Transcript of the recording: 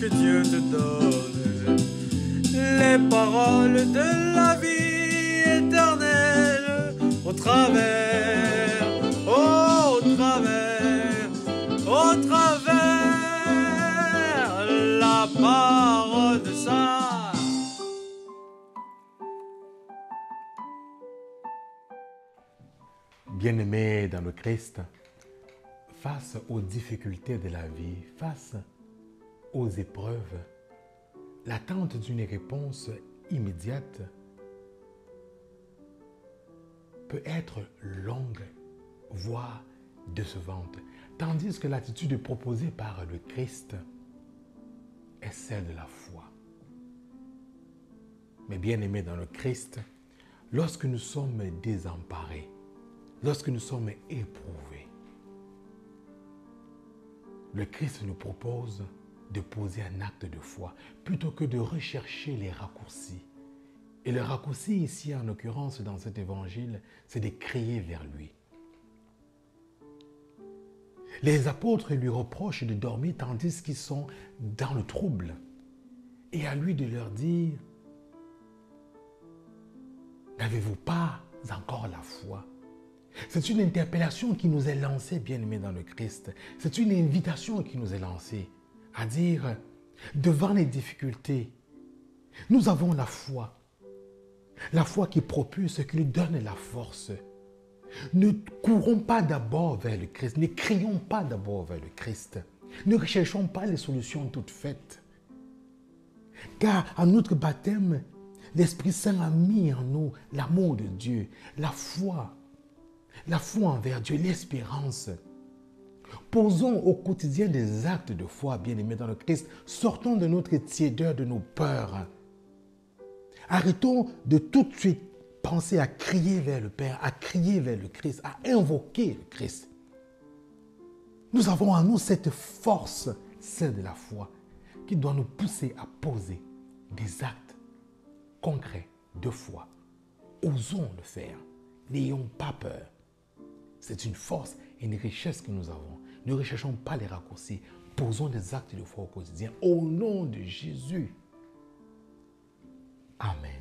que Dieu te donne les paroles de la vie éternelle au travers, au travers, au travers la parole de ça. Bien-aimés dans le Christ, face aux difficultés de la vie, face aux épreuves, l'attente d'une réponse immédiate peut être longue, voire décevante, tandis que l'attitude proposée par le Christ est celle de la foi. Mais bien-aimés dans le Christ, lorsque nous sommes désemparés, lorsque nous sommes éprouvés, le Christ nous propose de poser un acte de foi plutôt que de rechercher les raccourcis. Et le raccourci ici, en l'occurrence dans cet évangile, c'est de crier vers lui. Les apôtres lui reprochent de dormir tandis qu'ils sont dans le trouble. Et à lui de leur dire, n'avez-vous pas encore la foi? C'est une interpellation qui nous est lancée, bien-aimés dans le Christ. C'est une invitation qui nous est lancée à dire, devant les difficultés, nous avons la foi qui propulse, qui lui donne la force. Ne courons pas d'abord vers le Christ, ne crions pas d'abord vers le Christ. Ne recherchons pas les solutions toutes faites. Car à notre baptême, l'Esprit Saint a mis en nous l'amour de Dieu, la foi envers Dieu, l'espérance. Posons au quotidien des actes de foi, bien-aimés dans le Christ. Sortons de notre tiédeur, de nos peurs. Arrêtons de tout de suite penser à crier vers le Père, à crier vers le Christ, à invoquer le Christ. Nous avons en nous cette force, celle de la foi, qui doit nous pousser à poser des actes concrets de foi. Osons le faire. N'ayons pas peur. C'est une force et une richesse que nous avons. Ne recherchons pas les raccourcis. Posons des actes de foi au quotidien. Au nom de Jésus. Amen.